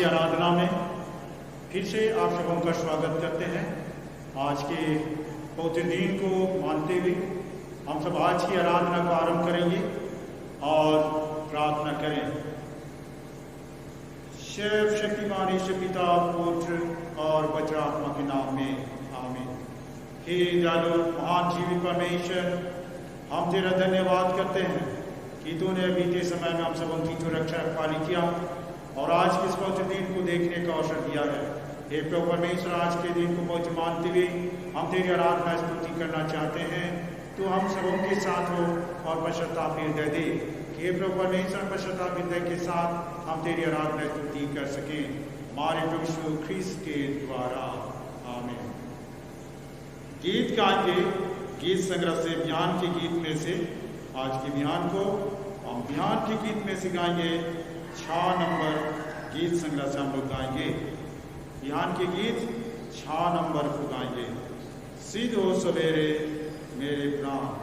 आराधना में फिर से आप सबों का स्वागत करते हैं। आज के पवित्र दिन को मानते हुए हम सब आज की आराधना को आरंभ करेंगे और प्रार्थना करें। सर्वशक्तिमान ईश्वर पिता, पुत्र और पवित्र आत्मा के नाम में आमीन। हे दयालु महान जीवित परमेश्वर, हम तेरा धन्यवाद करते हैं कि तूने बीते समय में हम सबों की तो रक्षा रखवाली किया और आज के इस पवित्र दिन को देखने का अवसर दिया है। हे प्रभु परमेश्वर, आज के दिन को पवित्र मानते हुए हम तेरी आराधना स्तुति करना चाहते हैं। तू हम सबों के साथ हो और पश्चाताप हृदय दे। हे प्रभु परमेश्वर, पश्चाताप हृदय के साथ हम तेरी आराधना स्तुति कर सकें हमारे प्रभु यीशु ख्रीस्त के द्वारा, आमीन। गीत गाएंगे गीत संग्रह से बयान के गीत में से। आज के बयान को हम बयान के गीत में से गाएंगे। 6 नंबर गीत संग्रह से हम लोग गाएंगे। बयान के गीत 6 नंबर को गाएंगे। सीधो सवेरे मेरे प्राण।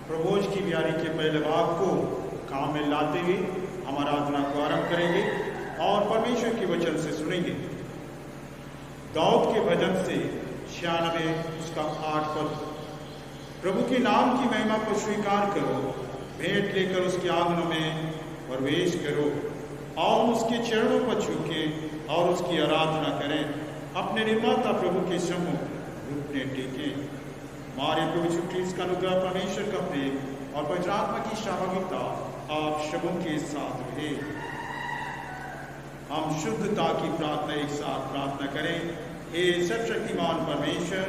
प्रभोज की ब्यारी के पहले भाग को काम में लाते हुए हम आराधना को आरंभ करेंगे और परमेश्वर के वचन से सुनेंगे। दाऊद के भजन से 96 उसका 8 पद। प्रभु के नाम की महिमा को स्वीकार करो, भेंट लेकर उसके आंगनों में प्रवेश करो और उसके चरणों पर झुके और उसकी आराधना करें। अपने निर्माता प्रभु के सम्मुख घुटने टेके। हमारे प्रभु यीशु ख्रीस्त का अनुग्रह, परमेश्वर का प्रेम और पवित्र आत्मा की सहभागिता आप सबों के साथ रहे। हम शुद्धता की प्रार्थना एक साथ प्रार्थना करें। हे सर्वशक्तिमान परमेश्वर,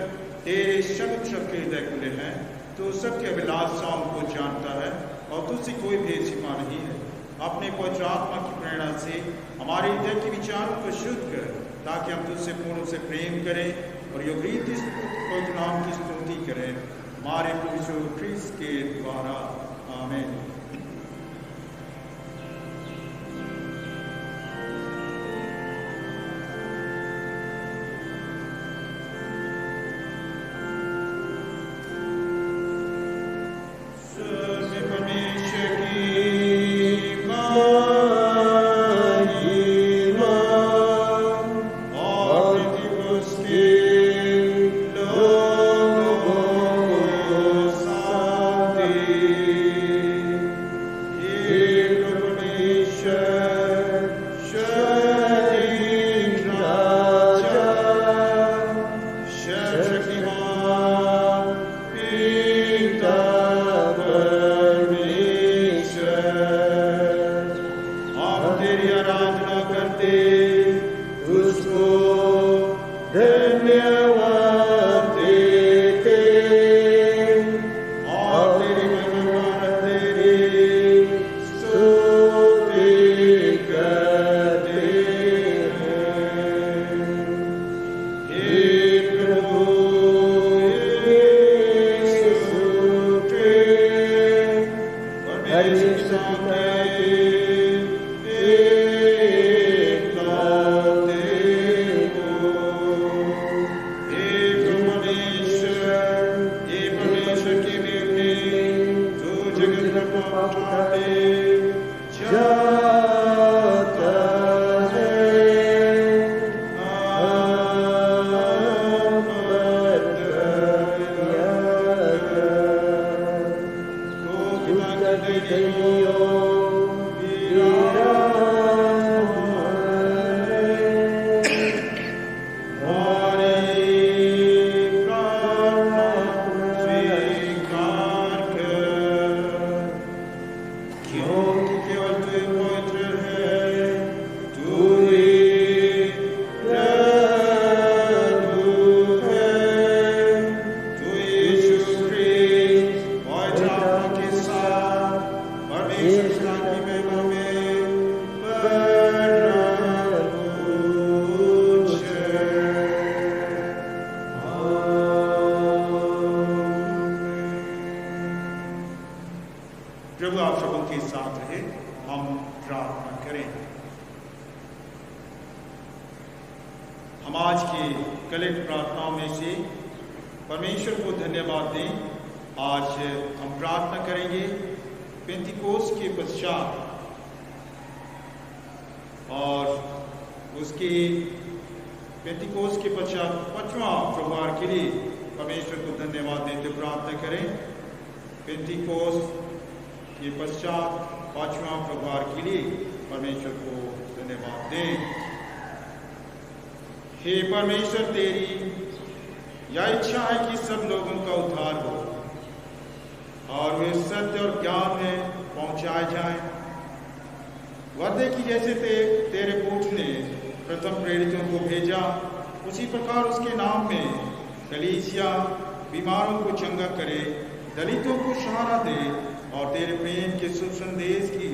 तेरे शब्द सबके हृदय खुले हैं, तो सबके अभिलाषाओं को जानता है और तुझसे कोई भेद छिपा नहीं है। अपने पवित्र आत्मा की प्रेरणा से हमारे हृदय के विचारों को शुद्ध कर, ताकि हम तुझसे पूर्ण से प्रेम करें और योग्य रीति से पवित्र नाम की स्तुति करें, हमारे प्रभु यीशु ख्रीस्त के द्वारा। आमीन। प्रभु आप सबों के साथ रहे। हम प्रार्थना करें। हम आज की कलेक्ट प्रार्थनाओं में से परमेश्वर को धन्यवाद दें। आज हम प्रार्थना करेंगे पेंतिकोस्त के पश्चात और उसके पेंतिकोस्त के पश्चात 5वां प्रभार के लिए परमेश्वर को धन्यवाद देते प्रार्थना करें। पेंतिकोस्त के पश्चात 5वां प्रभार के लिए परमेश्वर को धन्यवाद दें। हे परमेश्वर, तेरी यह इच्छा है कि सब लोगों का उद्धार हो और वे सत्य और ज्ञान में पहुंचाए जाएं। वादे की जैसे तेरे पुत्र ने प्रथम प्रेरितों को भेजा, उसी प्रकार उसके नाम में कलीसिया बीमारों को चंगा करे, दलितों को सहारा दे और तेरे प्रेम के शुभ संदेश की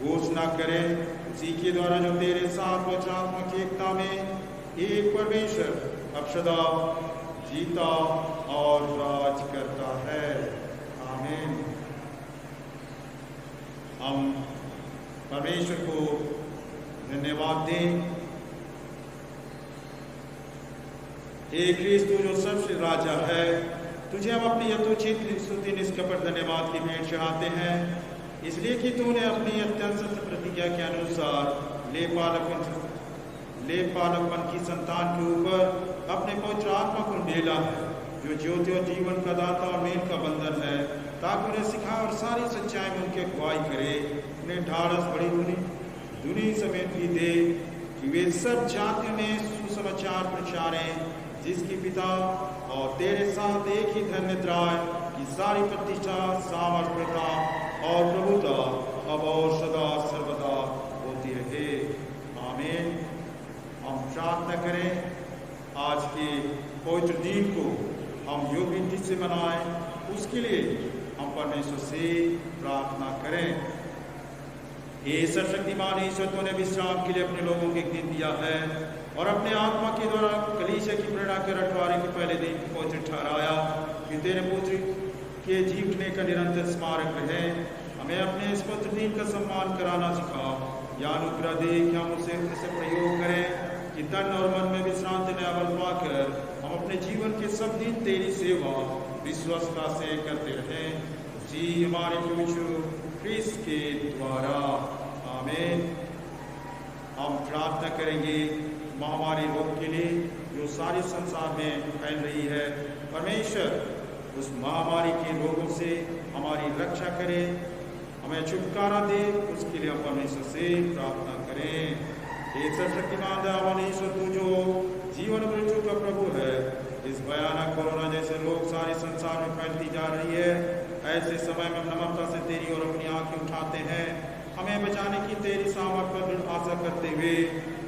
घोषणा करें। उसी के द्वारा जो तेरे साथ वचनात्मक एकता में एक परमेश्वर अब सदा जीता और राज करता है। आमीन। हम परमेश्वर को धन्यवाद दें। हे क्रिस्त, जो सबसे राजा है, तुझे हम अपनी यथोचित स्तुति निष्कपट धन्यवाद की भेंट चढ़ाते हैं, इसलिए कि तूने अपनी अत्यंत सत्य प्रतिज्ञा के अनुसार लेपालकपन की संतान के ऊपर अपने पवित्र आत्मा को मेला है, जो ज्योति और जीवन का दाता और मेल का बंधन है, ताकि उन्हें सिखाए और सारी सच्चाई में उनकी अगुवाई करे। उन्हें ढाढ़स बड़ी दुनी समेत भी दे कि वे सब जातियों में सुसमाचार प्रचारें, जिसकी पिता और तेरे साथ एक ही धन्य द्राय की सारी प्रतिष्ठा, सामर्थ्यता और प्रभुता अब और सदा सर्वदा होती रहे। आमीन। हम प्रार्थना करें आज के पवित्र दिन को हम योग्य रीति से मनाएं, उसके लिए हम परमेश्वर से प्रार्थना करें। हे सर्वशक्तिमान ईश्वर, तूने विश्राम के लिए अपने लोगों को एक दिन दिया है और अपने आत्मा के द्वारा कलीसिया की प्रेरणा के रखवारे के पहले दिन को पवित्र ठहराया कि तेरे पुत्र के जीवने का निरंतर स्मारक रहे। हमें अपने इस पवित्र दिन का सम्मान कराना सिखा, या अनुग्रह दे कि हम उसे प्रयोग करें कि तन और मन में विश्रांति नया बल पाकर हम अपने जीवन के सब दिन तेरी सेवा विश्वासता से करते रहें, उसी हमारे प्रभु क्रिस्त के द्वारा। आमीन। हम प्रार्थना करेंगे महामारी रोग के लिए जो सारे संसार में फैल रही है। परमेश्वर उस महामारी के रोगों से हमारी रक्षा करे, हमें छुटकारा दे, उसके लिए हम परमेश्वर से प्रार्थना करें। एक सर्वशक्तिमान दयावान ईश्वर, तू जो जीवन मृत्यु का प्रभु है, इस भयानक कोरोना जैसे रोग सारे संसार में फैलती जा रही है, ऐसे समय में नम्रता से तेरी ओर अपनी आंखें उठाते हैं, हमें बचाने की तेरी सामर्थ्य पर आशा करते हुए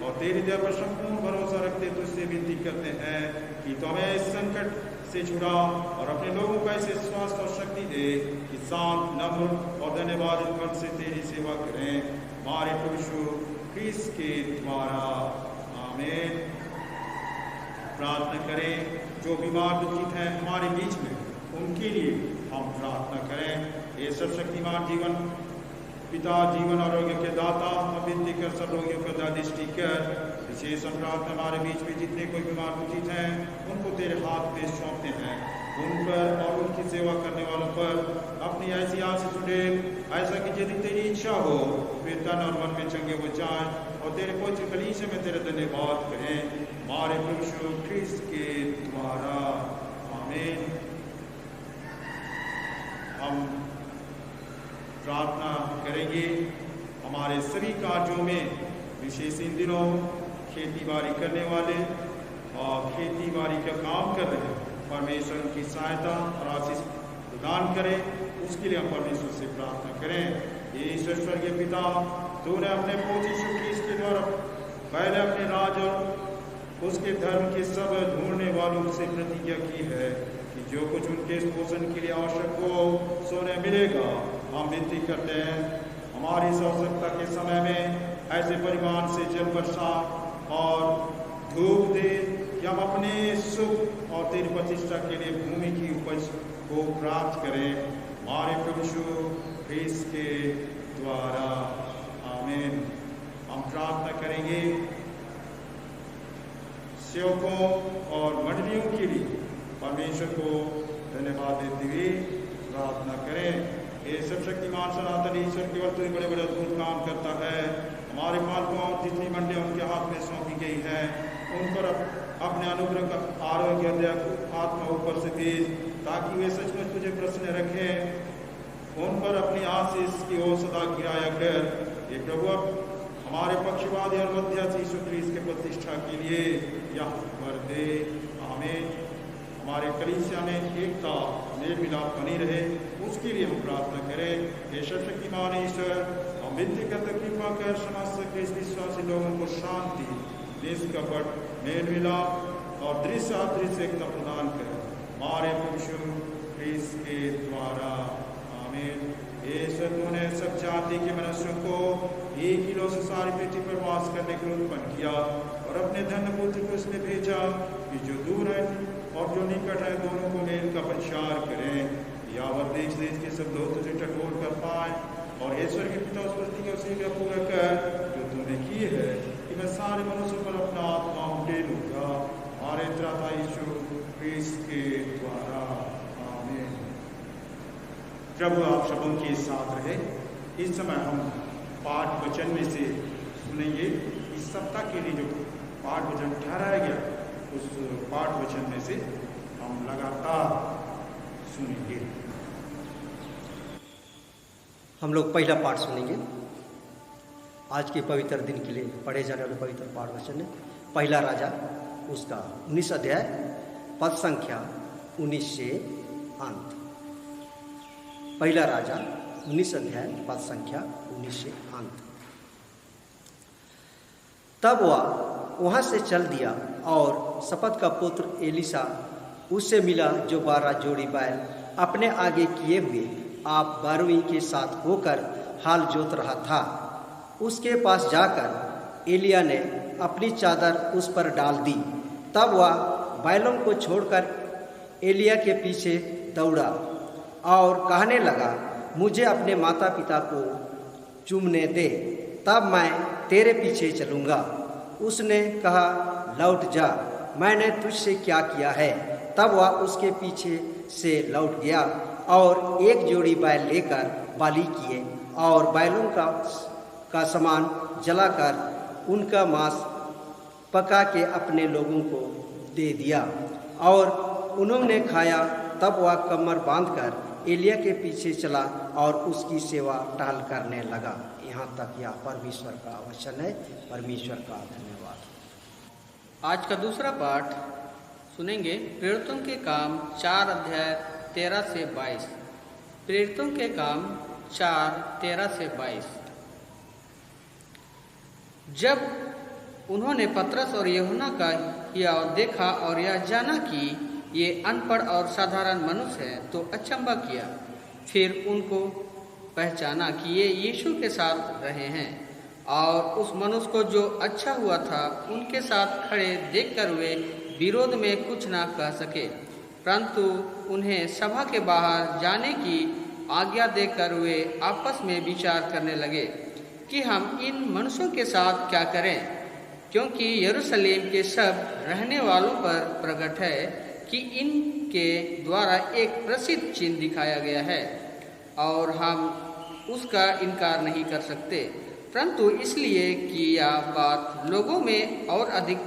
और तेरी दया पर संपूर्ण भरोसा रखते तुझसे विनती करते हैं कि तो हमें इस संकट से छुड़ा और अपने लोगों को ऐसे स्वास्थ्य और शक्ति दे कि शांत, नम्र और धन्यवाद मन से तेरी सेवा करें, हमारे प्रभु क्रिस्त के द्वारा। आमीन। प्रार्थना करें जो बीमार दुखित हैं हमारे बीच में, उनके लिए हम प्रार्थना करें। ये सर्वशक्तिमान जीवन पिता, जीवन आरोग्य के दाता, हम विनती कर सब रोगियों को दृष्टि कर, विशेष प्रार्थना हमारे बीच में जितने कोई बीमार दुखित हैं उनको तेरे हाथ पे सौंपते हैं, उन पर और उनकी सेवा करने वालों पर अपनी ऐसी आशीष उड़े, ऐसा कि यदि तेरी इच्छा हो वे तन और मन में चंगे हो जाएं और तेरे पवित्र कलीसिया में तेरे धन्यवाद करें, हमारे प्रभु क्रिस्त के द्वारा। आमीन। हम प्रार्थना करेंगे हमारे सभी कार्यों में, विशेष इन दिनों खेती बाड़ी करने वाले और खेती बाड़ी का काम कर रहे हैं, परमेश्वर की सहायता और आशीष प्रदान करें, उसके लिए हम परमेश्वर से प्रार्थना करें। ये ईश्वर स्वर्गीय पिता, तूने अपने पुत्र यीशु क्रिस्त के द्वारा पहले अपने राज और उसके धर्म के सब ढूंढने वालों से प्रतिज्ञा की है कि जो कुछ उनके पोषण के लिए आवश्यक हो सो उन्हें मिलेगा। हम विनती करते हैं हमारी इस आवश्यकता के समय में ऐसे परिमाण से जल वर्षा और धूप दे कि हम अपने सुख और तेरी प्रतिष्ठा के लिए भूमि की उपज को प्राप्त करें, हमारे प्रभु क्रिस्त के द्वारा। आमीन। हम प्रार्थना करेंगे सेवकों और मंडलियों के लिए, परमेश्वर को धन्यवाद देते हुए प्रार्थना करें। ये सब शक्तिमान सनातन ईश्वर केवल तू बड़े बड़े अद्भुत काम करता है, हमारे पालकों और जितनी मंडियाँ उनके हाथ में सौंपी गई है, उन पर अपने अनुग्रह का आरोग्य दया आत्मा ऊपर से भेज, ताकि वे सचमुच तुझे प्रसन्न रखें, उन पर अपनी आशीष की ओर सदा गिराया कर। ये प्रभु हमारे पक्षवादी और मध्यस्थ यीशु क्रिस्त के प्रतिष्ठा के लिए यह वर दे। आमीन। हमारे कलीसिया में एकता मेल मिलाप बनी रहे, उसके लिए हम प्रार्थना करें। हे सर्वशक्तिमान ईश्वर, हम विनती करते कृपा कर समस्त क्रिस्त विश्वासी लोगों को शांति, निष्कपट, मेल मिलाप और दृश्य अदृश्य एकता प्रदान कर, हमारे प्रभु क्रिस्त के द्वारा। आमीन। ईश्वर, तूने सब जाति के मनुष्यों को एक ही लोग से सारी पृथ्वी पर वास करने के लिए उत्पन्न किया और अपने धन्य पुत्र को इसमें भेजा कि जो दूर है और जो निकट है दोनों को मेल का प्रचार करें, यावत देश देश के सब लोग तुझे टटोल कर पाए और ईश्वर के पिता उस प्रति का शीघ्र पूरा कर जो तूने की है कि मैं सारे मनुष्यों पर अपना आत्मा उठे लूंगा, हमारे त्राता यीशु क्रिस्त के द्वारा। प्रभु आप सबों के साथ रहे। इस समय हम पाठ वचन में से सुनेंगे। इस सप्ताह के लिए जो पाठ वचन ठहराया गया उस पाठ वचन में से हम लगातार सुनेंगे। हम लोग पहला पाठ सुनेंगे। आज के पवित्र दिन के लिए पढ़े जाने वाले पवित्र पाठ वचन है पहला राजा उसका 19 अध्याय पद संख्या 19 से अंत। पहला राजा 19 अध्याय पद संख्या 19 से अंत। तब वह वहाँ से चल दिया और शपथ का पुत्र एलीशा उससे मिला जो 12 जोड़ी बैल अपने आगे किए हुए आप 12वीं के साथ होकर हाल जोत रहा था। उसके पास जाकर एलिया ने अपनी चादर उस पर डाल दी। तब वह बैलों को छोड़कर एलिया के पीछे दौड़ा और कहने लगा, मुझे अपने माता पिता को चूमने दे, तब मैं तेरे पीछे चलूँगा। उसने कहा, लौट जा, मैंने तुझसे क्या किया है। तब वह उसके पीछे से लौट गया और एक जोड़ी बैल लेकर बाली किए और बैलों का सामान जलाकर उनका मांस पका के अपने लोगों को दे दिया और उन्होंने खाया। तब वह कमर बांधकर एलिया के पीछे चला और उसकी सेवा टहल करने लगा। यहाँ तक यह परमेश्वर का वचन है। परमेश्वर का धन्यवाद। आज का दूसरा पाठ सुनेंगे प्रेरितों के काम 4 अध्याय 13 से 22। प्रेरितों के काम 4 13 से 22। जब उन्होंने पतरस और यूहन्ना का किया और देखा और यह जाना कि ये अनपढ़ और साधारण मनुष्य हैं तो अचंभा किया। फिर उनको पहचाना कि ये यीशु के साथ रहे हैं और उस मनुष्य को जो अच्छा हुआ था उनके साथ खड़े देखकर वे विरोध में कुछ ना कह सके, परंतु उन्हें सभा के बाहर जाने की आज्ञा देकर वे आपस में विचार करने लगे कि हम इन मनुष्यों के साथ क्या करें, क्योंकि यरूशलेम के सब रहने वालों पर प्रकट है कि इनके द्वारा एक प्रसिद्ध चिन्ह दिखाया गया है और हम उसका इनकार नहीं कर सकते, परंतु इसलिए कि यह बात लोगों में और अधिक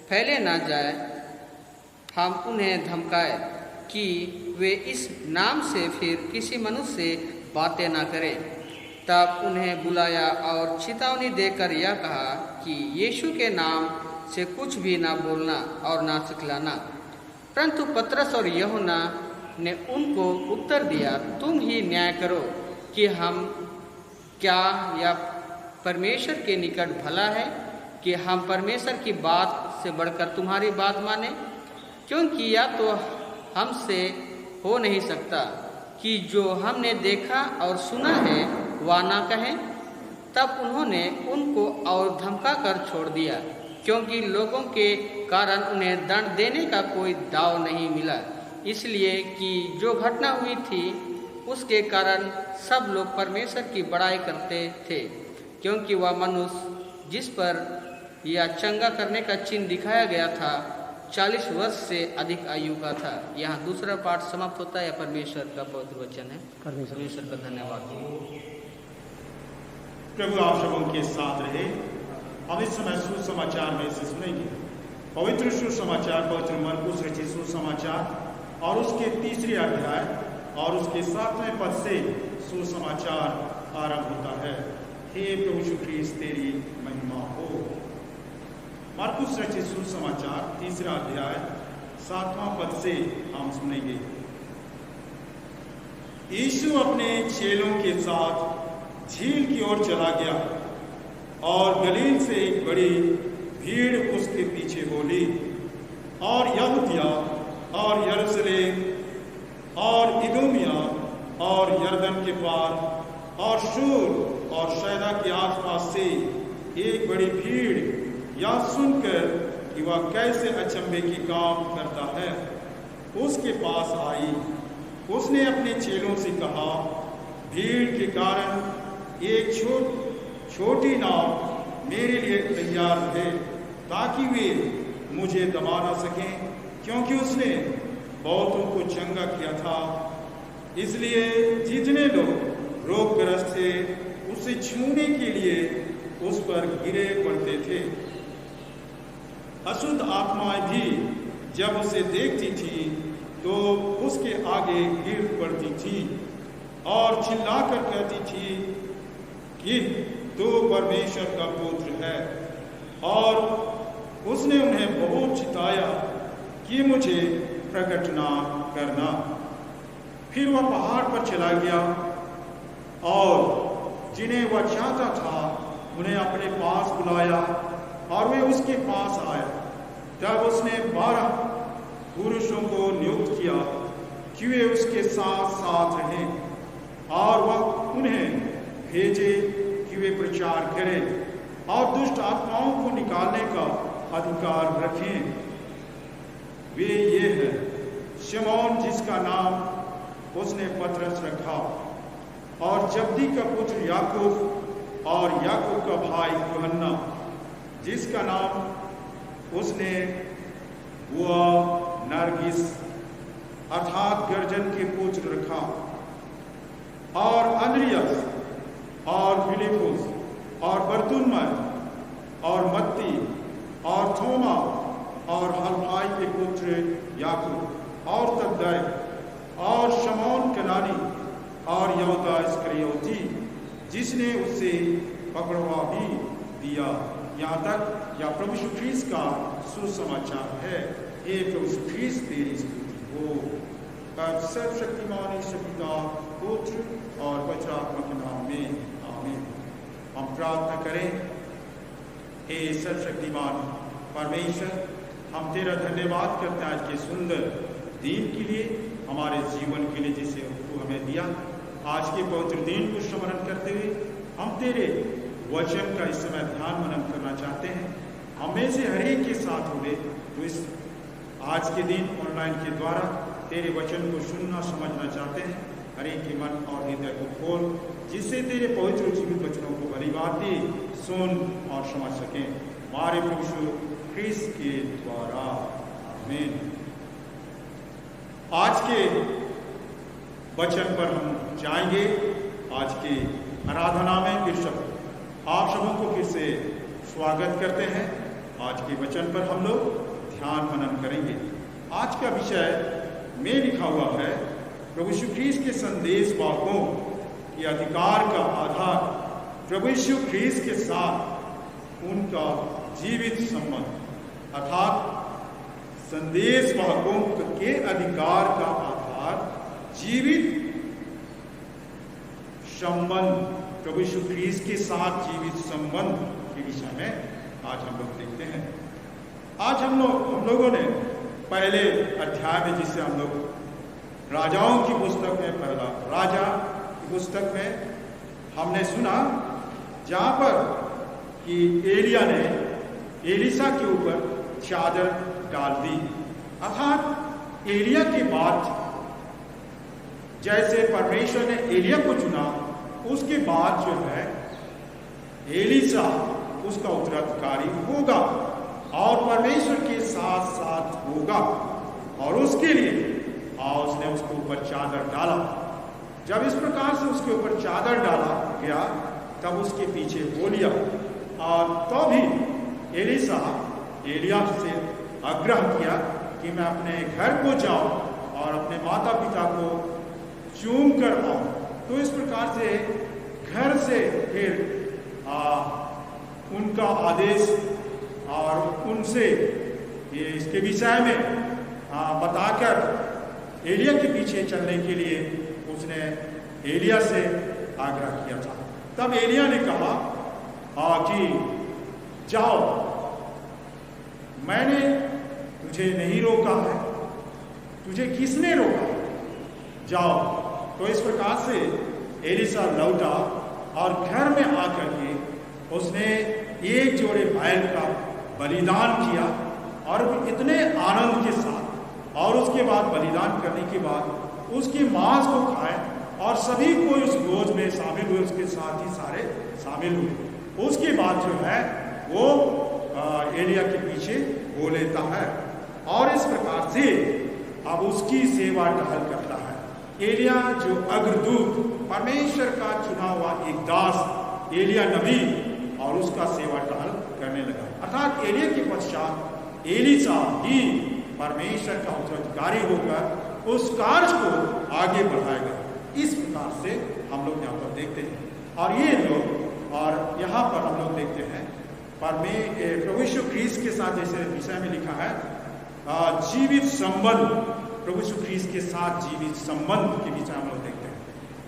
फैले ना जाए, हम उन्हें धमकाए कि वे इस नाम से फिर किसी मनुष्य से बातें ना करें। तब उन्हें बुलाया और चेतावनी देकर यह कहा कि यीशु के नाम से कुछ भी ना बोलना और ना सिखलाना। परंतु पतरस और यूहन्ना ने उनको उत्तर दिया, तुम ही न्याय करो कि हम क्या या परमेश्वर के निकट भला है कि हम परमेश्वर की बात से बढ़कर तुम्हारी बात माने, क्योंकि या तो हमसे हो नहीं सकता कि जो हमने देखा और सुना है वह ना कहें। तब उन्होंने उनको और धमका कर छोड़ दिया, क्योंकि लोगों के कारण उन्हें दंड देने का कोई दाव नहीं मिला, इसलिए कि जो घटना हुई थी उसके कारण सब लोग परमेश्वर की बड़ाई करते थे, क्योंकि वह मनुष्य जिस पर यह चंगा करने का चिन्ह दिखाया गया था 40 वर्ष से अधिक आयु का था। यहाँ दूसरा पाठ समाप्त होता है। परमेश्वर का पवित्र वचन है। परमेश्वर का धन्यवाद। प्रभु आप सबों के साथ रहे। हम इस समय सुसमाचार में से सुनेंगे पवित्र सुसमाचार, पवित्र मरकुस रचित सुसमाचार और उसके 3 अध्याय और उसके 7वें पद से सुसमाचार आरंभ होता है। हे प्रभु यीशु ख्रीस्त तेरी महिमा हो। मरकुस रचित सुसमाचार 3 अध्याय 7वां पद से हम सुनेंगे। यीशु अपने चेलों के साथ झील की ओर चला गया और गलील से एक बड़ी भीड़ उसके पीछे हो ली और यहूदिया और यरूशलेम और इदोमिया और यरदन के पार और शूर और सैदा के आसपास से एक बड़ी भीड़ यह सुनकर कि वह कैसे अचंभे की काम करता है उसके पास आई। उसने अपने चेलों से कहा, भीड़ के कारण एक छोटी नाव मेरे लिए तैयार है ताकि वे मुझे दबा ना सकें, क्योंकि उसने बहुतों को चंगा किया था। इसलिए जितने लोग रोगग्रस्त थे उसे छूने के लिए उस पर गिरे पड़ते थे। अशुद्ध आत्माएं भी जब उसे देखती थी तो उसके आगे गिर पड़ती थी और चिल्लाकर कहती थी कि तू परमेश्वर का पुत्र है, और उसने उन्हें बहुत चिताया कि मुझे प्रकट ना करना। फिर वह पहाड़ पर चला गया और जिन्हें वह चाहता था उन्हें अपने पास बुलाया और वे उसके पास आए। तब उसने 12 पुरुषों को नियुक्त किया कि वे उसके साथ साथ रहें और वह उन्हें भेजे कि वे प्रचार करें और दुष्ट आत्माओं को निकालने का अधिकार रखें। वे ये हैं शिमोन, जिसका नाम उसने पतरस रखा, और जब्दी का पुत्र याकूब और याकूब का भाई यूहन्ना, जिसका नाम उसने नरगिस अर्थात गर्जन के पुत्र रखा, और अंद्रियास और फिलिपुस और बरतुल्मै और मत्ती और थोमा और हलफाई के पुत्र याकूब और तद्दै और शमौन कनानी और यहूदा इस्करियोती, जिसने उसे पकड़वा भी दिया। यहाँ तक या प्रभु यीशु ख्रीस्त का सुसमाचार है। हे प्रभु यीशु ख्रीस्त, तेरी स्तुति हो। सर्वशक्तिमान ईश्वर पिता, पुत्र और पवित्र आत्मा के नाम में आमीन। हम प्रार्थना करें। हे सर्वशक्तिमान परमेश्वर, हम तेरा धन्यवाद करते हैं आज के सुंदर दिन के लिए, हमारे जीवन के लिए जिसे तू हमें दिया। आज के पवित्र दिन को स्मरण करते हुए हम तेरे वचन का इस समय ध्यान मनन करना चाहते हैं। हमें से हर एक के साथ हुए तो इस आज के दिन ऑनलाइन के द्वारा तेरे वचन को सुनना समझना चाहते हैं। हर एक के मन और हृदय को खोल, जिससे तेरे पवित्र जीवित वचनों को भली भांति सुन और समझ सकें, हमारे प्रभु यीशु ख्रीस्त के द्वारा। आमीन। आज के वचन पर हम जाएंगे। आज की आराधना में फिर सब आप सबों को फिर से स्वागत करते हैं। आज के वचन पर हम लोग ध्यान मनन करेंगे। आज का विषय में लिखा हुआ है प्रभु यीशु ख्रीस्त के संदेश वाहकों के अधिकार का आधार, प्रभु यीशु ख्रीस्त के साथ उनका जीवित संबंध, अर्थात संदेश वाहकों के अधिकार का आधार जीवित संबंध, प्रभु यीशु ख्रीस्त के साथ जीवित संबंध के विषय में आज हम लोग देखते हैं। आज हम लोगों ने पहले अध्याय में, जिसे हम लोग राजाओं की पुस्तक में पढ़ा, राजा की पुस्तक में हमने सुना जहां पर कि एलिया ने एलिसा के ऊपर चादर डाल दी। अर्थात एलिया के बाद जैसे परमेश्वर ने एलिया को चुना, उसके बाद जो है एलिसा उसका उत्तराधिकारी होगा और परमेश्वर के साथ साथ होगा, और उसके लिए उसने उसके ऊपर चादर डाला। जब इस प्रकार से उसके ऊपर चादर डाला गया तब उसके पीछे हो लिया, और तभी एलिसा एलिया से आग्रह किया कि मैं अपने घर को जाऊं और अपने माता पिता को चूम कर आऊं। तो इस प्रकार से घर से फिर उनका आदेश और उनसे ये इसके विषय में बताकर एलिया के पीछे चलने के लिए उसने एलिया से आग्रह किया था। तब एलिया ने कहा कि जाओ, मैंने तुझे नहीं रोका है, तुझे किसने रोका? जाओ। तो इस प्रकार से एलिसा लौटा और घर में आकर के उसने एक जोड़े बैल का बलिदान किया, और इतने आनंद के साथ, और उसके बाद बलिदान करने के बाद उसके मांस को खाए और सभी कोई उस भोज में शामिल हुए, उसके साथ ही सारे शामिल हुए। उसके बाद जो है वो एलिया के पीछे हो लेता है और इस प्रकार से अब उसकी सेवा टहल करता है। एलिया जो अग्रदूत, परमेश्वर का चुना हुआ एक दास एलिया नबी, और उसका सेवा टहल करने लगा। अर्थात एलिया के पश्चात एलीशा ही परमेश्वर का उत्तराधिकारी होकर उस कार्य को आगे बढ़ाएगा। इस प्रकार से हम लोग यहाँ पर देखते हैं। और ये लोग, और यहाँ पर हम लोग देखते हैं प्रभु यीशु ख्रीस्त के साथ, जैसे विषय में लिखा है, जीवित संबंध, प्रभु यीशु ख्रीस्त के साथ जीवित संबंध के विषय हम लोग देखते हैं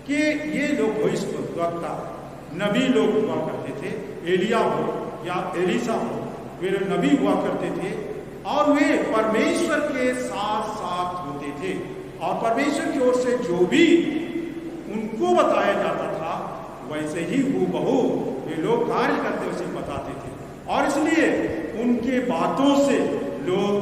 कि ये लोग भविष्यवक्ता नबी लोग हुआ करते थे। एलिया हो या एलीशा हो, वे नबी हुआ करते थे और वे परमेश्वर के साथ साथ होते थे, और परमेश्वर की ओर से जो भी उनको बताया जाता था वैसे ही हूबहू वे लोग कार्य करते उसे बताते थे। और इसलिए उनके बातों से लोग,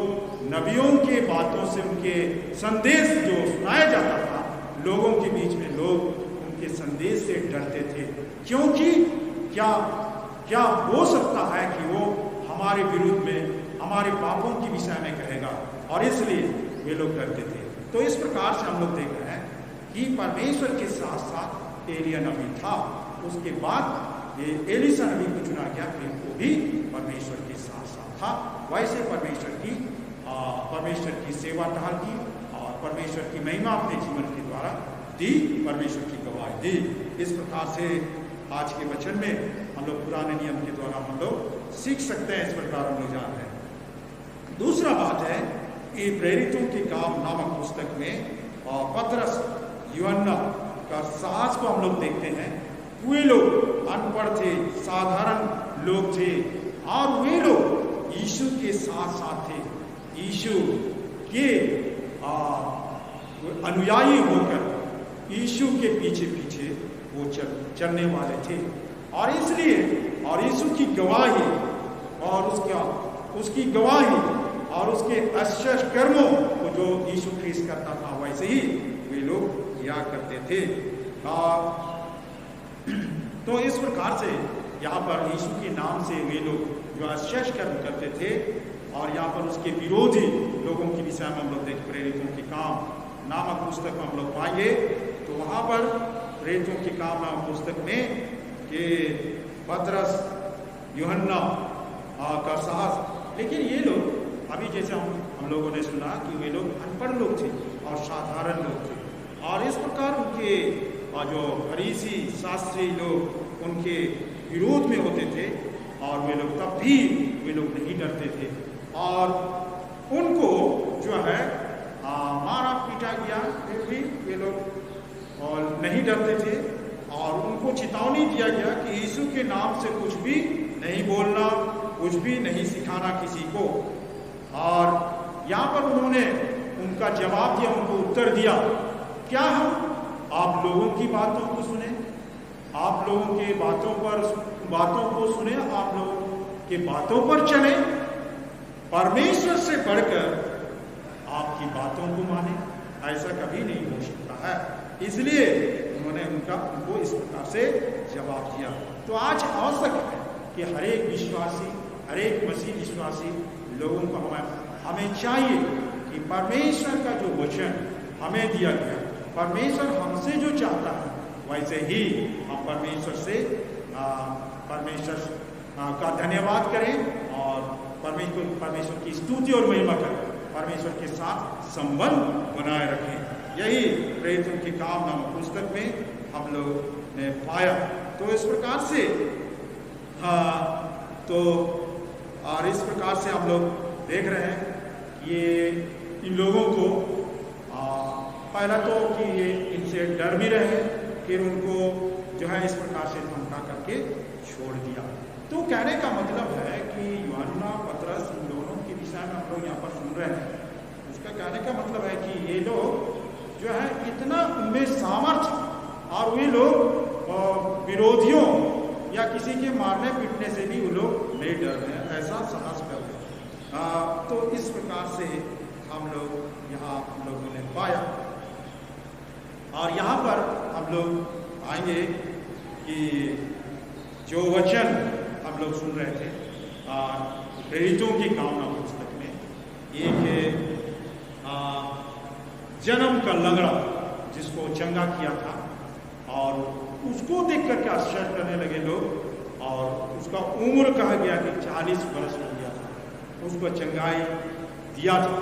नबियों के बातों से, उनके संदेश जो सुनाया जाता था लोगों के बीच में, लोग उनके संदेश से डरते थे, क्योंकि क्या हो सकता है कि वो हमारे विरुद्ध में हमारे पापों के विषय में कहेगा, और इसलिए वे लोग डरते थे। तो इस प्रकार से हम लोग देख रहे हैं कि परमेश्वर के साथ साथ एलिया नबी था, उसके बाद ये एलीशा नबी को चुना गया, फिर वो भी परमेश्वर के साथ साथ था। वैसे परमेश्वर की सेवा टहल की और परमेश्वर की महिमा अपने जीवन के द्वारा दी, परमेश्वर की गवाही दी। इस प्रकार से आज के वचन में हम लोग पुराने नियम के द्वारा हम लोग सीख सकते हैं। इस प्रकार हम लोग जान रहे हैं। दूसरा बात है कि प्रेरितों के काम नामक पुस्तक में पतरस यूहन्ना का साहस को हम लोग देखते हैं। वे लोग अनपढ़ थे, साधारण लोग थे, और वे लोग यीशु के साथ साथ थे, यीशु के अनुयायी होकर यीशु के पीछे पीछे वो चलने वाले थे। और इसलिए, और यीशु की गवाही और उसकी गवाही और उसके आश्चर्य कर्मों को जो यीशु ख्रीस्त करता था वैसे ही वे लोग किया करते थे। तो इस प्रकार से यहाँ पर यीशु के नाम से वे लोग जो आश्चर्य कर्म करते थे, और यहाँ पर उसके विरोधी लोगों के विषय में हम लोग देख प्रेरितों के काम नामक पुस्तक में हम लोग पाएंगे। तो वहाँ पर प्रेरितों के काम नामक पुस्तक में कि पतरस यूहन्ना का साहस, लेकिन ये लोग अभी जैसे हम लोगों ने सुना कि वे लोग अनपढ़ लोग थे और साधारण लोग थे, और इस प्रकार उनके जो फरीसी शास्त्री लोग उनके विरोध में होते थे, और वे लोग तब भी वे लोग नहीं डरते थे, और उनको जो है मारा पीटा गया, फिर भी वे लोग और नहीं डरते थे, और उनको चेतावनी दिया गया कि यीशु के नाम से कुछ भी नहीं बोलना, कुछ भी नहीं सिखाना किसी को। और यहाँ पर उन्होंने उनका जवाब दिया, उनको उत्तर दिया, क्या हम आप लोगों की बातों को सुने, आप लोगों के बातों को सुने, आप लोगों के बातों पर चले, परमेश्वर से बढ़कर आपकी बातों को माने? ऐसा कभी नहीं हो सकता है। इसलिए उन्होंने उनको इस प्रकार से जवाब दिया। तो आज आवश्यक है कि हर एक विश्वासी, हर एक मसीह विश्वासी लोगों को हमें चाहिए कि परमेश्वर का जो वचन हमें दिया गया, परमेश्वर हमसे जो चाहता है वैसे ही हम परमेश्वर का धन्यवाद करें, और परमेश्वर की स्तुति और महिमा करें, परमेश्वर के साथ संबंध बनाए रखें। यही प्रेरितों के काम नामक पुस्तक में हम लोग ने पाया। तो इस प्रकार से और इस प्रकार से हम लोग देख रहे हैं कि ये इन लोगों को पहला तो कि ये इनसे डर भी रहे, फिर उनको जो है इस प्रकार से धमका करके छोड़ दिया। तो कहने का मतलब है कि यूहन्ना, पतरस, इन दोनों के विषय में हम लोग यहाँ पर सुन रहे हैं। उसका कहने का मतलब है कि ये लोग जो है इतना उनमें सामर्थ्य, और वे लोग विरोधियों या किसी के मारने पीटने से भी वो लोग नहीं डर रहे हैं, ऐसा साहस कर रहे हैं। तो इस प्रकार से हम लोगों ने पाया। और यहाँ पर हम लोग आएंगे कि जो वचन हम लोग सुन रहे थे प्रेरितों की काम नामक पुस्तक में, एक जन्म का लंगड़ा जिसको चंगा किया था, और उसको देख करके आश्चर्य करने लगे लोग। और उसका उम्र कहा गया कि 40 वर्ष हो गया था, उसको चंगाई दिया था,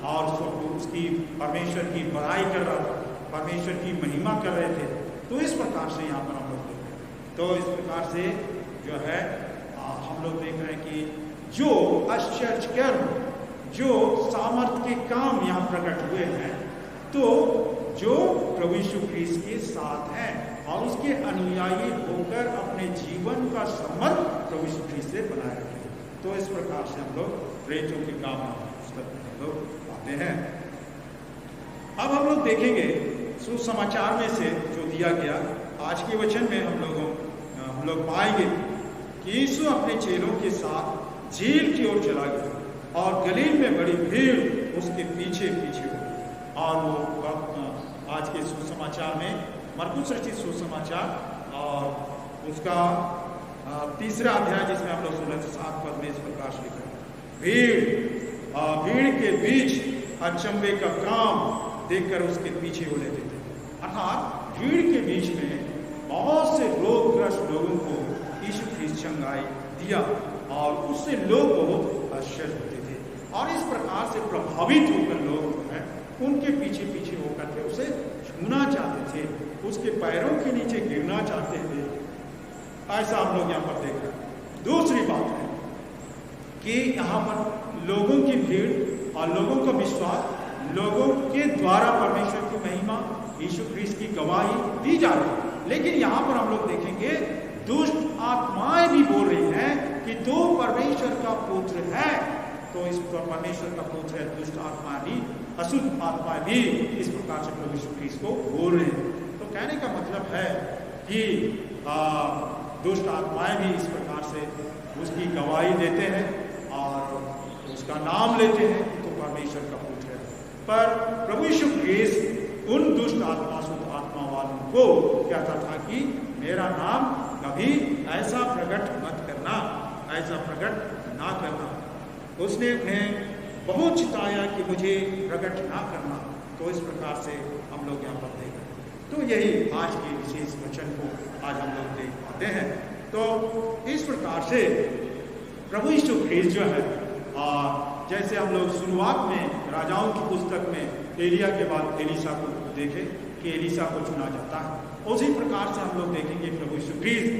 और उसकी परमेश्वर की बड़ाई कर रहा था, परमेश्वर की महिमा कर रहे थे। तो इस प्रकार से यहाँ पर हम लोग देख रहे हैं। तो इस प्रकार से जो है हम लोग देख रहे हैं कि जो आश्चर्य कर्म, जो सामर्थ के काम यहाँ प्रकट हुए हैं, तो जो प्रभु यीशु ख्रीस्त के साथ हैं और उसके अनुयायी होकर अपने जीवन का संबंध प्रभु यीशु ख्रीस्त से बनाए रखें। तो इस प्रकार से हम लोग प्रेरितों के काम पुस्तक में हम लोग पाते हैं। अब हम लोग देखेंगे सुसमाचार में से जो दिया गया आज के वचन में हम लोग पाएंगे कि यीशु अपने चेलों के साथ झील की ओर चला गया और गलील में बड़ी भीड़ उसके पीछे पीछे हो। और वो आज के सुसमाचार में मरकुस रचित सुसमाचार और उसका 3रा अध्याय, जिसमें हम लोग 16-7 पद में इस प्रकार से लिखा है, भीड़ के बीच अचंभे का काम देखकर उसके पीछे हो लेते थे। अर्थात भीड़ के बीच में बहुत से रोगग्रस्त लोगों को यीशु ख्रीस्त चंगाई दिया और उससे लोग बहुत आश्चर्य होते थे, और इस प्रकार से प्रभावित होकर लोग जो है उनके पीछे पीछे होकर के उसे छूना चाहते थे, उसके पैरों के नीचे गिरना चाहते थे। ऐसा हम लोग यहाँ पर देख रहे हैं। दूसरी बात है कि यहाँ पर लोगों की भीड़ और लोगों का विश्वास, लोगों के द्वारा परमेश्वर की महिमा, यीशु ख्रीस्त की गवाही दी जा रही है। लेकिन यहाँ पर हम लोग देखेंगे दुष्ट आत्माएं भी बोल रही हैं कि तो परमेश्वर का पुत्र है। तो इस परमेश्वर का पुत्र है, दुष्ट आत्मा भी, अशुद्ध आत्मा भी इस प्रकार से प्रभु यीशु ख्रीस्त को बोल रहे हैं। तो कहने का मतलब है कि दुष्ट आत्माएं भी इस प्रकार से उसकी गवाही देते हैं और उसका नाम लेते हैं कि तो परमेश्वर का पुत्र है। पर प्रभु यीशु ख्रीस्त उन दुष्ट आत्मा, शुद्ध आत्मा वालों को कहता था कि मेरा नाम कभी ऐसा प्रकट मत करना, ऐसा प्रकट ना करना। उसने उन्हें बहुत चिताया कि मुझे प्रकट ना करना। तो इस प्रकार से हम लोग यहाँ पर देख रहे हैं। तो यही आज के विशेष वचन को आज हम लोग देख पाते हैं। तो इस प्रकार से प्रभु यीशु ख्रीस्त जो है, जैसे हम लोग शुरुआत में राजाओं की पुस्तक में एलिया के बाद एलीशा को देखे कि एलीशा को चुना जाता है, उसी प्रकार से हम लोग देखेंगे प्रभु यीशु ख्रीस्त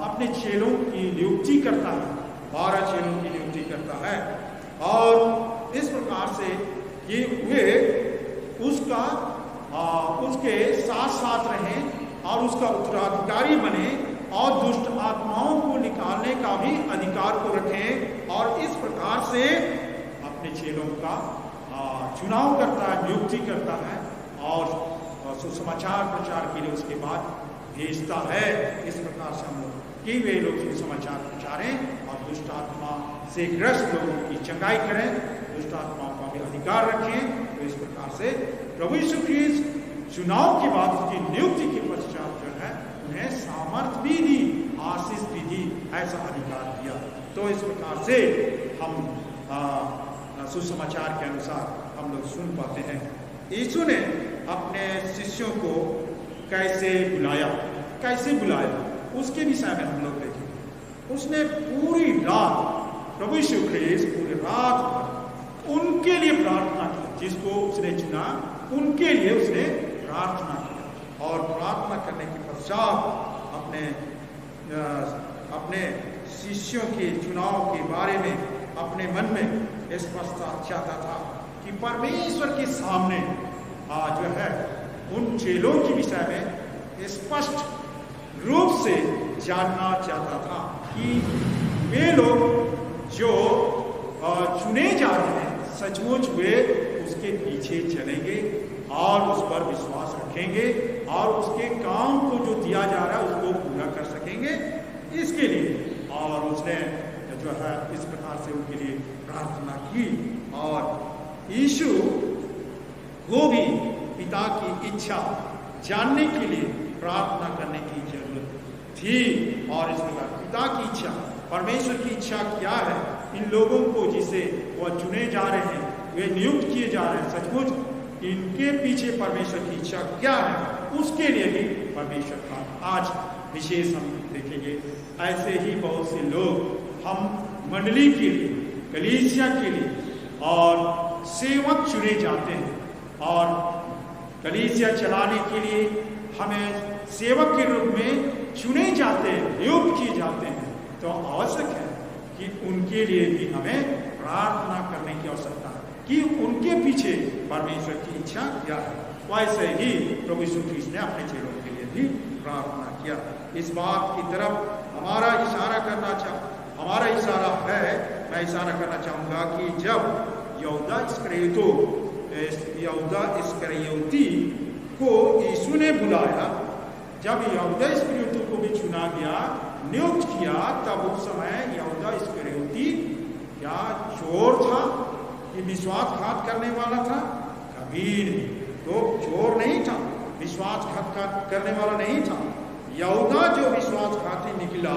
अपने चेलों की नियुक्ति करता है, 12 चेलों की नियुक्ति करता है, और इस प्रकार से ये वे उसके साथ साथ रहें और उसका उत्तराधिकारी बने और दुष्ट आत्माओं को निकालने का भी अधिकार को रखें, और इस प्रकार से अपने चेलों का चुनाव करता है, नियुक्ति करता है और सुसमाचार प्रचार के लिए उसके बाद भेजता है। इस प्रकार से हम लोग कि वे लोग सुसमाचार प्रचारें और दुष्ट आत्मा से ग्रस्त लोगों की चंगाई करें, दुष्ट आत्माओं का भी अधिकार रखें। तो इस प्रकार से प्रभु यीशु ख्रीस्त चुनाव के बाद उसकी नियुक्ति के पश्चात जो है उन्हें सामर्थ भी दी, आशीष भी दी, ऐसा अधिकार दिया। तो इस प्रकार से हम सुसमाचार के अनुसार हम लोग सुन पाते हैं यीशु ने अपने शिष्यों को कैसे बुलाया उसके विषय में हम लोग देखेंगे। उसने पूरी रात, प्रभु यीशु ख्रीस्त पूरी रात उनके लिए प्रार्थना की, जिसको उसने चुना उनके लिए उसने प्रार्थना की, और प्रार्थना करने के पश्चात अपने शिष्यों के चुनाव के बारे में अपने मन में स्पष्टता चाहता था कि परमेश्वर के सामने जो है उन चेलों के विषय में स्पष्ट रूप से जानना चाहता था कि वे लोग जो चुने जा रहे हैं सचमुच वे उसके पीछे चलेंगे और उस पर विश्वास रखेंगे और उसके काम को जो दिया जा रहा है उसको पूरा कर सकेंगे, इसके लिए। और उसने जो है इस प्रकार से उनके लिए प्रार्थना की, और यीशु को भी पिता की इच्छा जानने के लिए प्रार्थना करने की जरूरत थी। और इस प्रकार पिता की इच्छा, परमेश्वर की इच्छा क्या है इन लोगों को जिसे वह चुने जा रहे हैं, वे नियुक्त किए जा रहे हैं, सचमुच इनके पीछे परमेश्वर की इच्छा क्या है, उसके लिए भी परमेश्वर का आज विशेष हम देखेंगे। ऐसे ही बहुत से लोग हम मंडली के लिए, कलीसिया के लिए और सेवक चुने जाते हैं, और कलीसिया चलाने के लिए हमें सेवक के रूप में चुने जाते हैं, नियुक्त किए जाते हैं। तो आवश्यक है कि उनके लिए भी हमें प्रार्थना करने की आवश्यकता है कि उनके पीछे परमेश्वर की इच्छा क्या है। वैसे ही प्रभु यीशु ख्रीस्त ने अपने चेलों के लिए भी प्रार्थना किया। इस बात की तरफ हमारा इशारा है, मैं इशारा करना चाहूँगा कि जब यहूदा इस्करियोती को यीशु ने बुलाया, जब यहूदा इस्करियोती को भी चुना गया, नियुक्त किया, तब उस समय यहूदा इस्करियोती क्या चोर था कि विश्वासघात करने वाला था? कभी नहीं। तो चोर नहीं था, विश्वासघात करने वाला नहीं था। यहूदा जो विश्वासघाती निकला,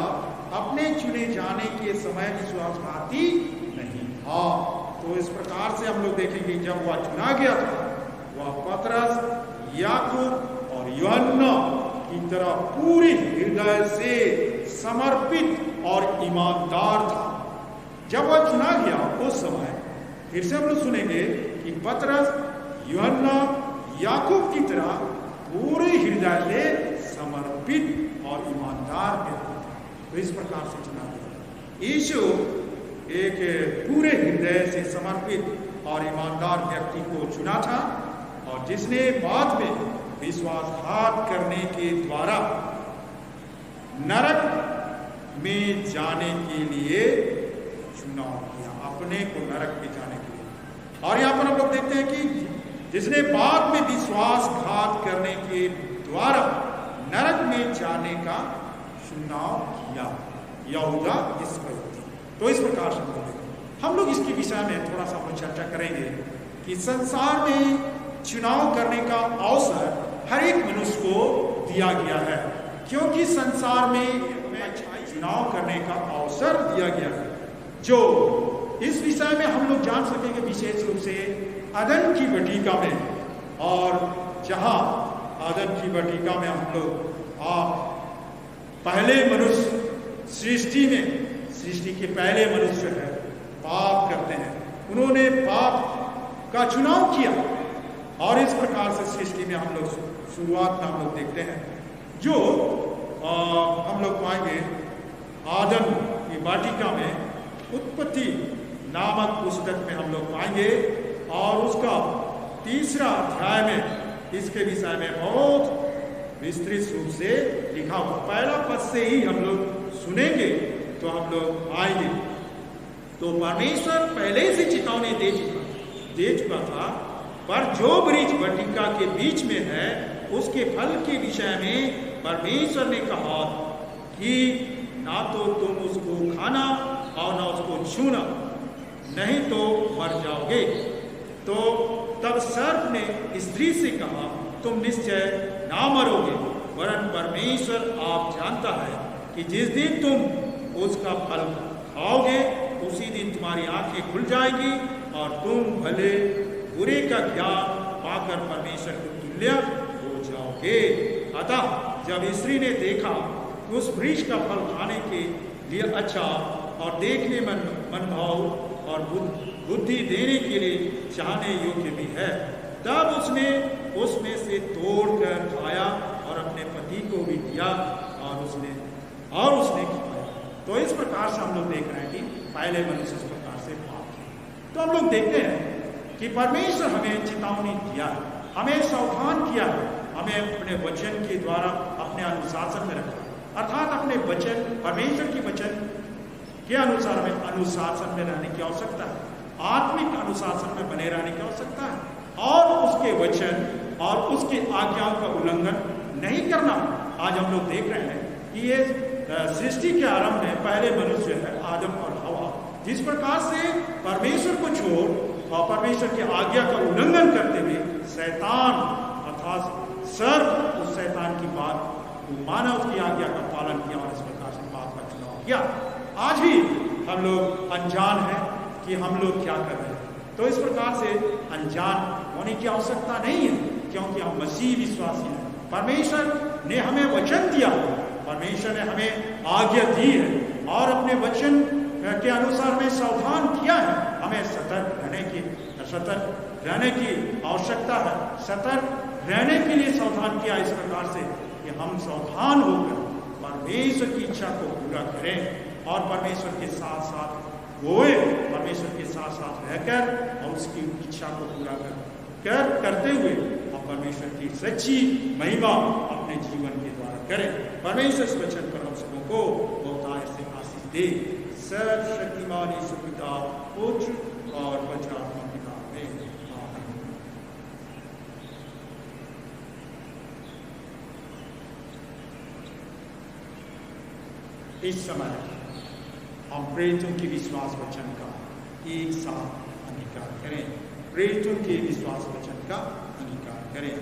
अपने चुने जाने के समय विश्वासघाती नहीं था। तो इस प्रकार से हम लोग देखेंगे, जब वह चुना गया था, वह पतरस, याकूब और यूहन्ना की तरह पूरी हृदय से समर्पित और ईमानदार था। जब वह चुना गया उस समय फिर से हम लोग सुनेंगे कि पतरस, यूहन्ना, याकूब की तरह पूरे हृदय से समर्पित और ईमानदार व्यक्ति था। तो इस प्रकार से चुना गया। यीशु एक पूरे हृदय से समर्पित और ईमानदार व्यक्ति को चुना था, और जिसने बाद में विश्वासघात करने के द्वारा नरक में जाने के लिए चुनाव किया, अपने को नरक में जाने के लिए। और यहाँ पर हम लोग देखते हैं कि जिसने बाद में विश्वासघात करने के द्वारा नरक में जाने का चुनाव किया, यहूदा इस्करियोती। तो इस प्रकार से हम लोग इसके विषय में थोड़ा सा चर्चा करेंगे कि संसार में चुनाव करने का अवसर हर एक मनुष्य को दिया गया है, क्योंकि संसार में चुनाव करने का अवसर दिया गया है। जो इस विषय में हम लोग जान सकेंगे विशेष रूप से आदम की वाटिका में, और जहां आदम की वाटिका में हम लोग पहले मनुष्य सृष्टि के पहले मनुष्य है, पाप करते हैं, उन्होंने पाप का चुनाव किया। और इस प्रकार से सृष्टि में हम लोग शुरुआत में हम लोग देखते हैं, जो हम लोग पाएंगे आदम की वाटिका में उत्पत्ति नामक पुस्तक में हम लोग पाएंगे, और उसका 3रा अध्याय में इसके विषय में बहुत विस्तृत रूप से लिखा हुआ। पहला पद से ही हम लोग सुनेंगे तो हम लोग आएंगे। तो परमेश्वर पहले से चेतावनी दे चुका था, पर जो वृक्ष वाटिका के बीच में है उसके फल के विषय में परमेश्वर ने कहा कि ना तो तुम उसको खाना और ना उसको छूना, नहीं तो मर जाओगे। तो तब सर्प ने स्त्री से कहा, तुम निश्चय ना मरोगे, वरन परमेश्वर आप जानता है कि जिस दिन तुम उसका फल खाओगे उसी दिन तुम्हारी आंखें खुल जाएगी और तुम भले बुरे का ज्ञान पाकर परमेश्वर को तुल्य हो जाओगे। अतः जब स्त्री ने देखा कि उस वृक्ष का फल खाने के लिए अच्छा और देखने मनभाव और बुद्धि देने के लिए चाहने योग्य भी है, तब उसने उसमें से तोड़कर खाया और अपने पति को भी दिया और उसने खाया। तो इस प्रकार से हम लोग देख रहे हैं कि पहले मनुष्य इस प्रकार से पाप किया। तो हम लोग देखते हैं कि परमेश्वर हमें चेतावनी दिया, हमें सावधान किया, हमें अपने वचन के द्वारा अपने अनुशासन में रखा, अर्थात अपने वचन, परमेश्वर के वचन के अनुसार हमें अनुशासन में रहने की आवश्यकता है, आत्मिक अनुशासन में बने रहने की आवश्यकता है, और उसके वचन और उसके आज्ञाओं का उल्लंघन नहीं करना। आज हम लोग देख रहे हैं कि ये सृष्टि के आरंभ में पहले मनुष्य है आदम और हवा, जिस प्रकार से परमेश्वर को छोड़ और परमेश्वर की आज्ञा का उल्लंघन करते हुए शैतान अर्थात सर्प उस शैतान की बात माना, उसकी आज्ञा का पालन किया और इस प्रकार से पाप का चुनाव किया। आज भी हम लोग अनजान हैं कि हम लोग क्या कर रहे हैं। तो इस प्रकार से अनजान होने की आवश्यकता नहीं है, क्योंकि हम मसीह विश्वासी हैं। परमेश्वर ने हमें वचन दिया, परमेश्वर ने हमें आज्ञा दी है और अपने वचन के अनुसार हमें सावधान किया है। हमें सतर्क रहने की आवश्यकता है। सतर्क रहने के लिए सावधान किया इस प्रकार से कि हम सावधान होकर परमेश्वर की इच्छा को पूरा करें और परमेश्वर के साथ साथ परमेश्वर के साथ साथ रहकर और उसकी इच्छा को पूरा करते हुए हम परमेश्वर की सच्ची महिमा अपने जीवन के द्वारा करें। परमेश्वर इस वचन पर हम सबों को बहुत से आशीष दे। सर्वशक्तिमान यीशु पिता, पुत्र और पवित्र आत्मा के नाम में आमीन। इस समय हम प्रेरितों के विश्वास वचन का एक साथ अंगीकार करें। प्रेरितों के विश्वास वचन का अंगीकार करें।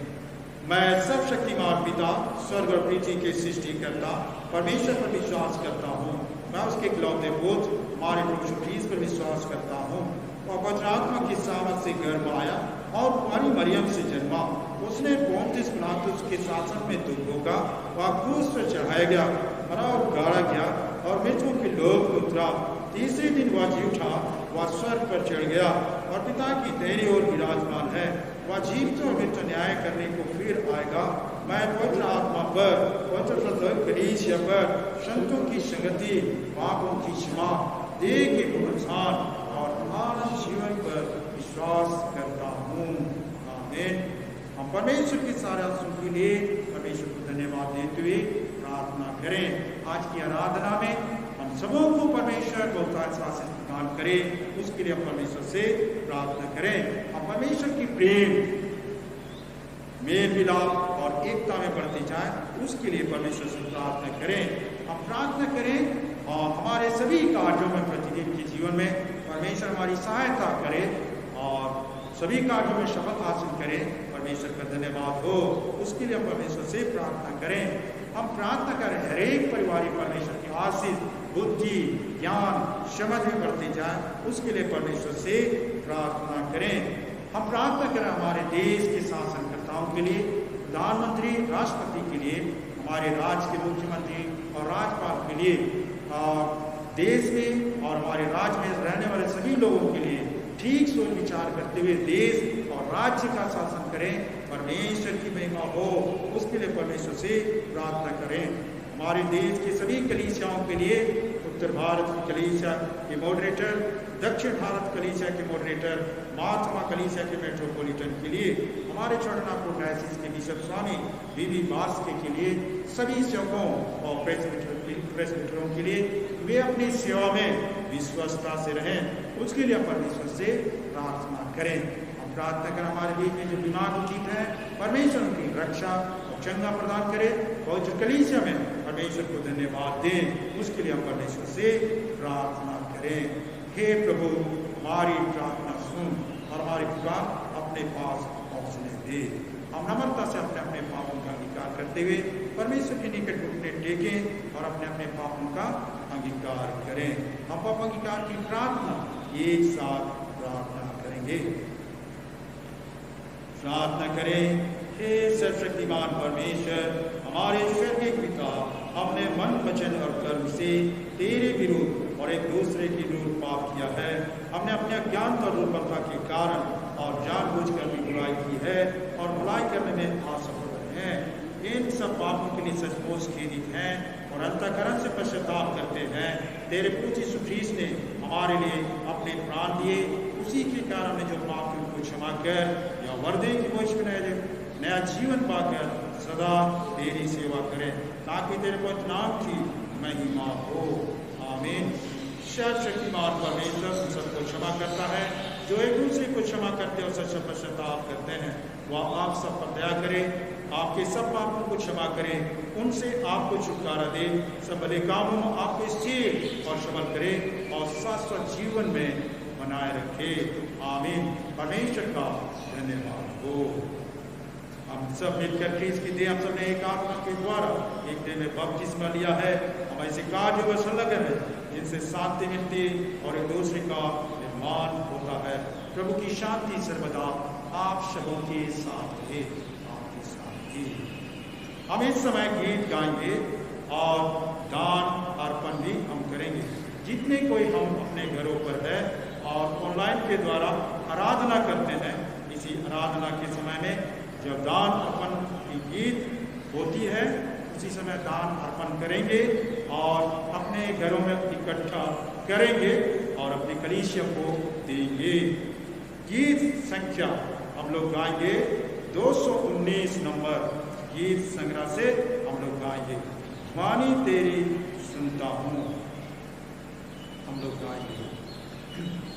मैं सब शक्तिमान पिता, स्वर्ग और पृथ्वी के सृष्टिकर्ता परमेश्वर पर विश्वास करता हूँ। मैं उसके इकलौते पुत्र हमारे प्रभु यीशु मसीह पर विश्वास करता हूँ। वह पवित्र आत्मा की सामर्थ से गर्भ आया और कुंवारी मरियम से जन्मा। उसने पोंतियुस पिलातुस के शासन में दुख भोगा। वह क्रूस पर चढ़ाया गया, मरा और गाड़ा गया और मृत्युओं के लोक में उतरा। तीसरे दिन वह जी उठा, वह स्वर्ग पर चढ़ गया और पिता की दाहिनी ओर विराजमान है। वह जीवित और मृत न्याय करने को फिर आएगा। मैं पवित्र आत्मा पर, पवित्र कलीसिया पर, संतों की संगति, पापों की क्षमा, देह के पुनरुत्थान और अनंत जीवन पर विश्वास करता हूँ। आमीन। हम परमेश्वर के सारे आशीर्वाद के लिए परमेश्वर को धन्यवाद देते हुए प्रार्थना करें। आज की आराधना में हम सबों को परमेश्वर बहुत से प्रदान करे, उसके लिए हम परमेश्वर से प्रार्थना करें। हम परमेश्वर की प्रेम, मेल मिलाप और एकता में बढ़ती जाए, उसके लिए परमेश्वर से प्रार्थना करें। हम प्रार्थना करें और हमारे सभी कार्यों में प्रतिदिन के जीवन में परमेश्वर हमारी सहायता करे और सभी कार्यों में शपथ हासिल करें। परमेश्वर का धन्यवाद हो, उसके लिए हम परमेश्वर से प्रार्थना करें। हम प्रार्थना करें हर एक परिवार परमेश्वर की आशीष, बुद्धि, ज्ञान, समझ में बढ़ती जाए, उसके लिए परमेश्वर से प्रार्थना करें। हम प्रार्थना करें हमारे देश के शासनकर्ताओं के लिए, प्रधानमंत्री, राष्ट्रपति के लिए, हमारे राज्य के मुख्यमंत्री और राज्यपाल के लिए, देश में और हमारे राज्य में रहने वाले सभी लोगों के लिए ठीक सोच विचार करते हुए देश और राज्य का शासन करें। परमेश्वर की महिमा हो, उसके लिए परमेश्वर से प्रार्थना करें। हमारे देश के सभी कलीसियाओं के लिए, उत्तर भारत की कलीसिया के मॉडरेटर, दक्षिण भारत कलीसिया के मॉडरेटर, महात्मा कलीसिया के मेट्रोपॉलिटन के लिए, हमारे छोटनागपुर डायसिस के बिशप स्वामी बीबी बास्के के लिए, सभी सेवकों और प्रेसबिटरों के लिए वे अपनी सेवा में विश्वस्तता से रहें, उसके लिए परमेश्वर से प्रार्थना करें। हम प्रार्थना करें हमारे बीच में जो बीमार उचित है, परमेश्वर उनकी रक्षा और चंगा प्रदान करे और जो कलीसिया में परमेश्वर को धन्यवाद दें, उसके लिए हम परमेश्वर से प्रार्थना करें। हे प्रभु, हमारी प्रार्थना सुन और हमारी पुकार अपने पास पहुँचने दे। हम नम्रता से अपने अपने पापों का अंगीकार करते हुए परमेश्वर के निकट घुटने टेकें और अपने अपने पापों का अंगीकार करें। हम पाप अंगीकार की प्रार्थना एक साथ प्रार्थना करेंगे। प्रार्थना करें। हे सर्वशक्तिमान परमेश्वर, हमारे स्वर्गीय पिता, हमने मन, वचन और कर्म से तेरे विरुद्ध और एक दूसरे के विरुद्ध पाप किया है। हमने अपने अज्ञानता और दुर्बलता के कारण और जानबूझकर भी बुराई की है और बुराई करने में असफल रहे हैं। इन सब पापों के लिए सचमुच खेदित हैं और अंतःकरण से पश्चाताप करते हैं। तेरे पुत्र यीशु ख्रीस्त ने हमारे लिए अपने प्राण दिए, उसी के कारण जो पाप उनको क्षमा कर या वर्दे की मोक्ष में नया जीवन पाकर सदा तेरी सेवा करें, ताकि तेरे पवित्र नाम की महिमा हो। आमीन। सर्वशक्तिमान परमेश्वर सबको क्षमा करता है, जो एक दूसरे को क्षमा करते और सच्चा पश्चाताप करते हैं। वह आप सब पर दया करे, आपके सब पापों को क्षमा करे, उनसे आपको छुटकारा दे, सब भले कामों में आपको स्थिर और सबल करे और शाश्वत जीवन में बनाए रखे। आमीन। परमेश्वर का धन्यवाद हो। हम सब मिलकर ख्रीस्त की देह, हम सब ने एक आत्मा के द्वारा एक देह में बपतिस्मा लिया है। हम ऐसे कार्यों में संलग्न है जिनसे शांति मिलती और एक दूसरे का निर्माण होता है। प्रभु की शांति सर्वदा आप सबों के साथ है, आपके साथ है। हम इस समय गीत गाएंगे और दान अर्पण भी हम करेंगे। जितने कोई हम अपने घरों पर है और ऑनलाइन के द्वारा आराधना करते हैं, इसी आराधना के समय में जब दान अर्पण की गीत होती है, उसी समय दान अर्पण करेंगे और अपने घरों में इकट्ठा करेंगे और अपनी कलीसिया को देंगे। गीत संख्या हम लोग गाएंगे 219 नंबर गीत संग्रह से हम लोग गाएंगे। वाणी तेरी सुनता हूँ, हम लोग गाएंगे। Amen.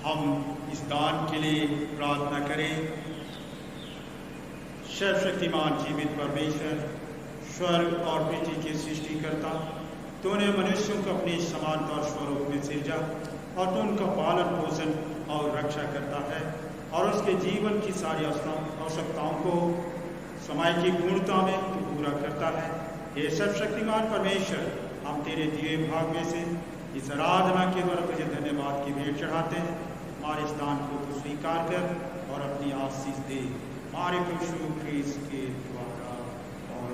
हम इस दान के लिए प्रार्थना करें। सर्वशक्तिमान जीवित परमेश्वर, स्वर्ग और पृथ्वी के सृष्टिकर्ता, तूने मनुष्यों को अपनी समानता और स्वरूप में सिरजा और तू उनका पालन पोषण और रक्षा करता है और उसके जीवन की सारी आवश्यकताओं को समय की पूर्णता में तू पूरा करता है। ये सर्वशक्तिमान परमेश्वर, हम तेरे दिए भाग में से इस आराधना के द्वारा तुझे धन्यवाद की भेंट चढ़ाते हैं। हमारे इस दान को तू स्वीकार कर और अपनी आशीष दे, हमारे प्रभु ख्रीस्त के द्वारा। और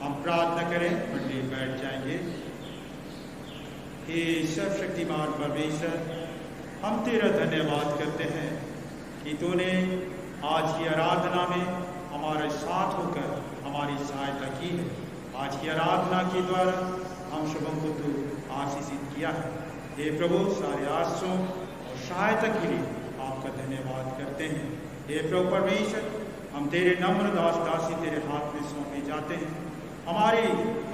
हम प्रार्थना करें, मंडली बैठ जाएंगे। हे सर्वशक्तिमान परमेश्वर, हम तेरा धन्यवाद करते हैं कि तूने आज की आराधना में हमारे साथ होकर हमारी सहायता की है। आज की आराधना के द्वारा हम सबों को तू आशीषित किया है। हे प्रभु, सारे आशीषों और सहायता के लिए आपका धन्यवाद करते हैं। हे प्रभु परमेश्वर, हम तेरे नम्र दास दासी तेरे हाथ में सौंपे जाते हैं। हमारी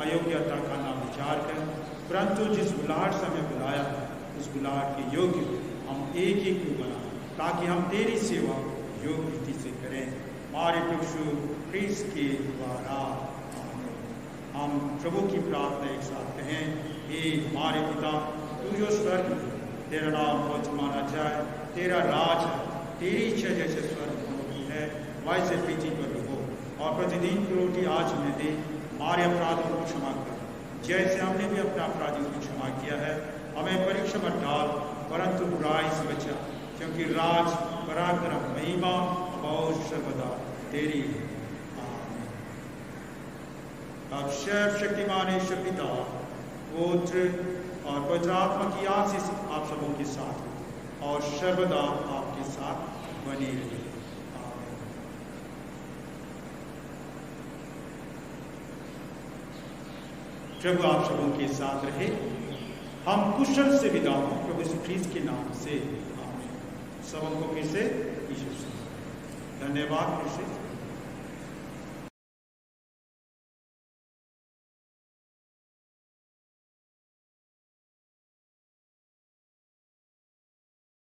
अयोग्यता का ना विचार कर, परंतु जिस बुलाहट से हमें बुलाया उस बुलाहट के योग्य हम एक एक को बना, ताकि हम तेरी सेवा योग्य रीति से करें, हमारे प्रभु ख्रीस्त के द्वारा। हम प्रभु की प्रार्थना एक साथ कहें। हे हमारे पिता, तू जो स्वर्ग में, तेरा नाम पवित्र माना जाए, तेरा राज है, तेरी इच्छा जैसे स्वर्ग में होती है वैसे पृथ्वी पर भी हो। और प्रतिदिन की रोटी आज हमें दे, हमारे अपराधों को क्षमा कर जैसे हमने भी अपने अपराधियों को क्षमा किया है। हमें परीक्षा मत डाल, परंतु बुराई से बचा, क्योंकि राज, पराक्रम, महिमा और सर्वदा तेरी है। अब सर्वशक्तिमान ईश्वर पिता, पुत्र और पवित्र आत्मा की आशीष आप सबों के साथ हो और सर्वदा आपके साथ बनी रहे। प्रभु आप सबों के साथ रहे। हम कुशल से विदा हों प्रभु यीशु ख्रीस्त के नाम से। आमीन। सबों को फिर से ईश्वर से धन्यवाद। फिर से